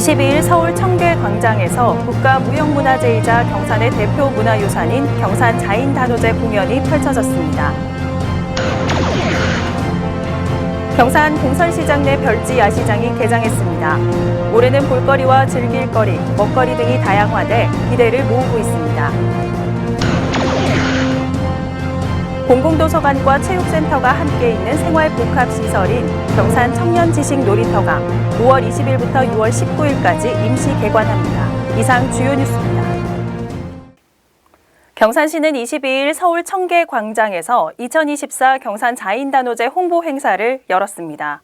22일 서울 청계광장에서 국가무형문화재이자 경산의 대표 문화유산인 경산 자인단오제 공연이 펼쳐졌습니다. 경산 공설시장 내 별지 야시장이 개장했습니다. 올해는 볼거리와 즐길거리, 먹거리 등이 다양화돼 기대를 모으고 있습니다. 공공도서관과 체육센터가 함께 있는 생활복합시설인 경산 청년지식놀이터가 5월 20일부터 6월 19일까지 임시 개관합니다. 이상 주요 뉴스입니다. 경산시는 22일 서울 청계광장에서 2024 경산 자인단오제 홍보 행사를 열었습니다.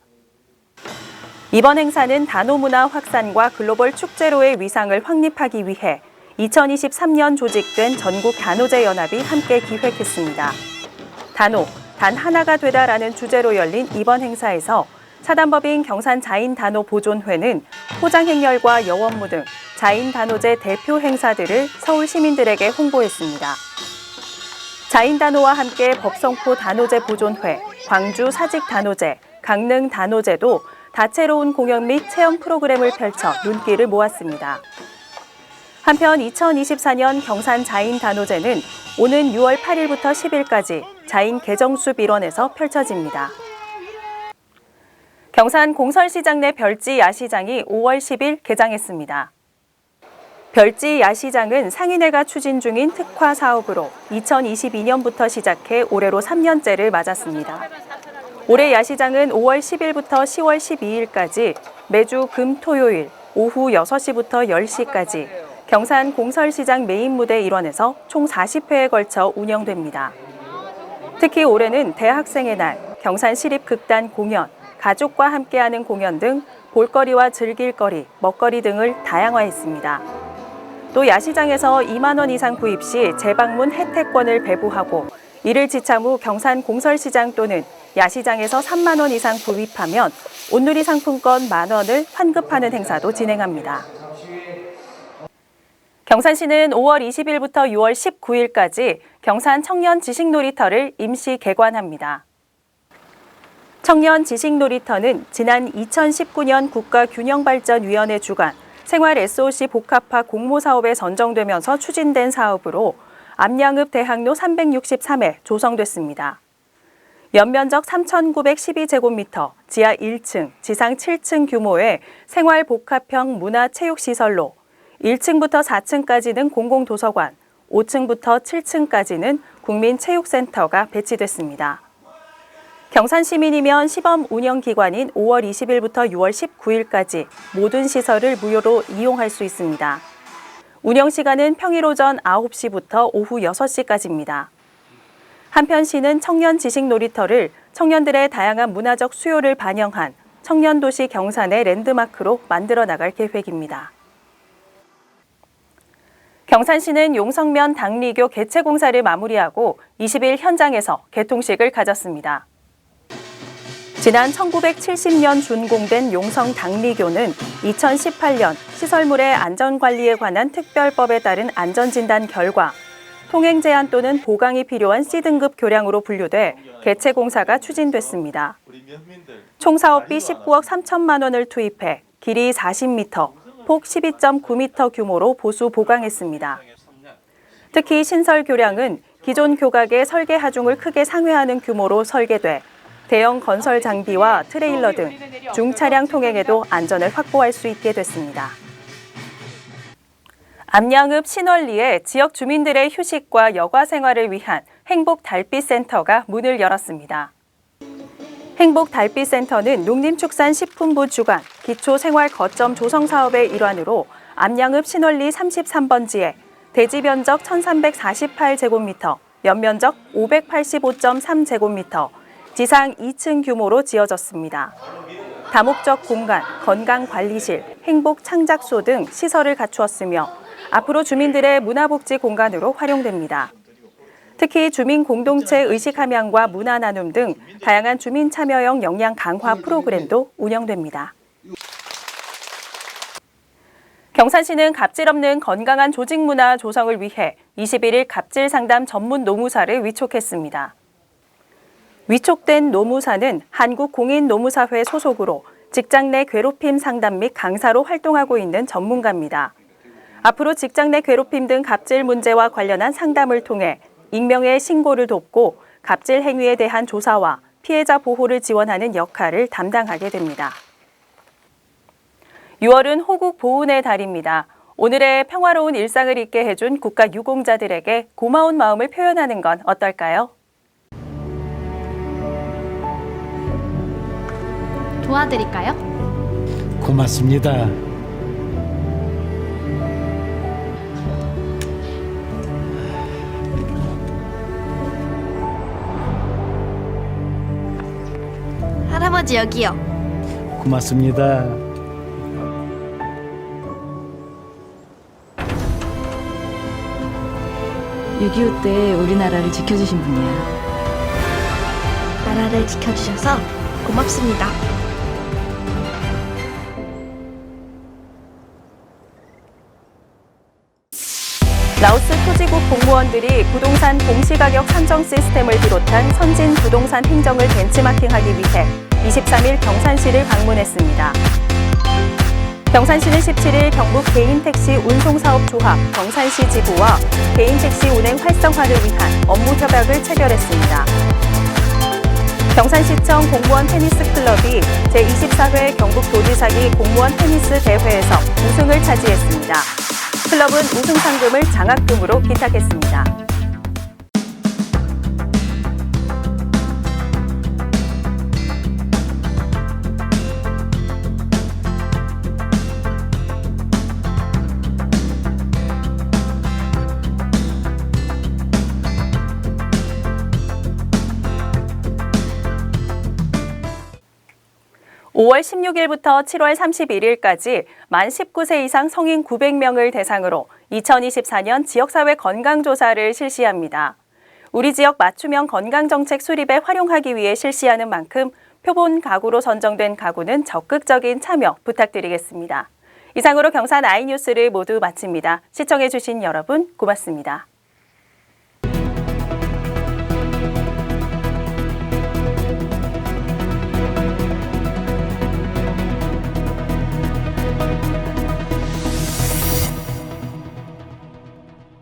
이번 행사는 단오문화 확산과 글로벌 축제로의 위상을 확립하기 위해 2023년 조직된 전국 단오제 연합이 함께 기획했습니다. 단오, 단 하나가 되다라는 주제로 열린 이번 행사에서 사단법인 경산자인단오보존회는 포장행렬과 여원무 등 자인단오제 대표 행사들을 서울 시민들에게 홍보했습니다. 자인단오와 함께 법성포 단오제 보존회, 광주 사직단오제, 강릉 단오제도 다채로운 공연 및 체험 프로그램을 펼쳐 눈길을 모았습니다. 한편 2024년 경산 자인단오제는 오는 6월 8일부터 10일까지 자인 개정숲 일원에서 펼쳐집니다. 경산 공설시장 내 별지 야시장이 5월 10일 개장했습니다. 별지 야시장은 상인회가 추진 중인 특화 사업으로 2022년부터 시작해 올해로 3년째를 맞았습니다. 올해 야시장은 5월 10일부터 10월 12일까지 매주 금, 토요일 오후 6시부터 10시까지 경산 공설시장 메인 무대 일원에서 총 40회에 걸쳐 운영됩니다. 특히 올해는 대학생의 날, 경산시립극단 공연, 가족과 함께하는 공연 등 볼거리와 즐길거리, 먹거리 등을 다양화했습니다. 또 야시장에서 2만 원 이상 구입 시 재방문 혜택권을 배부하고 이를 지참 후 경산 공설시장 또는 야시장에서 3만 원 이상 구입하면 온누리 상품권 10,000원을 환급하는 행사도 진행합니다. 경산시는 5월 20일부터 6월 19일까지 경산 청년지식놀이터를 임시 개관합니다. 청년지식놀이터는 지난 2019년 국가균형발전위원회 주관 생활 SOC 복합화 공모사업에 선정되면서 추진된 사업으로 암양읍 대학로 363에 조성됐습니다. 연면적 3,912제곱미터, 지하 1층, 지상 7층 규모의 생활복합형 문화체육시설로 1층부터 4층까지는 공공도서관, 5층부터 7층까지는 국민체육센터가 배치됐습니다. 경산시민이면 시범 운영기관인 5월 20일부터 6월 19일까지 모든 시설을 무료로 이용할 수 있습니다. 운영시간은 평일 오전 9시부터 오후 6시까지입니다. 한편 시는 청년지식놀이터를 청년들의 다양한 문화적 수요를 반영한 청년도시 경산의 랜드마크로 만들어 나갈 계획입니다. 경산시는 용성면 당리교 개체 공사를 마무리하고 20일 현장에서 개통식을 가졌습니다. 지난 1970년 준공된 용성 당리교는 2018년 시설물의 안전관리에 관한 특별법에 따른 안전진단 결과 통행 제한 또는 보강이 필요한 C등급 교량으로 분류돼 개체 공사가 추진됐습니다. 총 사업비 19억 3천만 원을 투입해 길이 40m, 폭 12.9m 규모로 보수 보강했습니다. 특히 신설 교량은 기존 교각의 설계 하중을 크게 상회하는 규모로 설계돼 대형 건설 장비와 트레일러 등 중차량 통행에도 안전을 확보할 수 있게 됐습니다. 암양읍 신월리에 지역 주민들의 휴식과 여가 생활을 위한 행복달빛센터가 문을 열었습니다. 행복달빛센터는 농림축산식품부 주관 기초생활거점 조성 사업의 일환으로 암양읍 신월리 33번지에 대지 면적 1,348제곱미터, 연면적 585.3제곱미터, 지상 2층 규모로 지어졌습니다. 다목적 공간, 건강관리실, 행복창작소 등 시설을 갖추었으며 앞으로 주민들의 문화복지 공간으로 활용됩니다. 특히 주민 공동체 의식 함양과 문화 나눔 등 다양한 주민 참여형 역량 강화 프로그램도 운영됩니다. 경산시는 갑질 없는 건강한 조직 문화 조성을 위해 21일 갑질 상담 전문 노무사를 위촉했습니다. 위촉된 노무사는 한국공인노무사회 소속으로 직장 내 괴롭힘 상담 및 강사로 활동하고 있는 전문가입니다. 앞으로 직장 내 괴롭힘 등 갑질 문제와 관련한 상담을 통해 익명의 신고를 돕고 갑질 행위에 대한 조사와 피해자 보호를 지원하는 역할을 담당하게 됩니다. 6월은 호국 보훈의 달입니다. 오늘의 평화로운 일상을 있게 해준 국가 유공자들에게 고마운 마음을 표현하는 건 어떨까요? 도와드릴까요? 고맙습니다. 할아버지 여기요. 고맙습니다. (6.25) 때 우리나라를 지켜주신 분이야. 나라를 지켜주셔서 고맙습니다. 라오스 토지국 공무원들이 부동산 공시가격 산정 시스템을 비롯한 선진 부동산 행정을 벤치마킹하기 위해 23일 경산시를 방문했습니다. 경산시는 17일 경북 개인택시 운송사업조합 경산시 지부와 개인택시 운행 활성화를 위한 업무 협약을 체결했습니다. 경산시청 공무원 테니스 클럽이 제24회 경북도지사기 공무원 테니스 대회에서 우승을 차지했습니다. 클럽은 우승 상금을 장학금으로 기탁했습니다. (5월 16일부터 7월 31일까지) 만 19세 이상 성인 900명을 대상으로 2024년 지역사회 건강조사를 실시합니다. 우리 지역 맞춤형 건강정책 수립에 활용하기 위해 실시하는 만큼 표본 가구로 선정된 가구는 적극적인 참여 부탁드리겠습니다. 이상으로 경산 아이뉴스를 모두 마칩니다. 시청해주신 여러분 고맙습니다.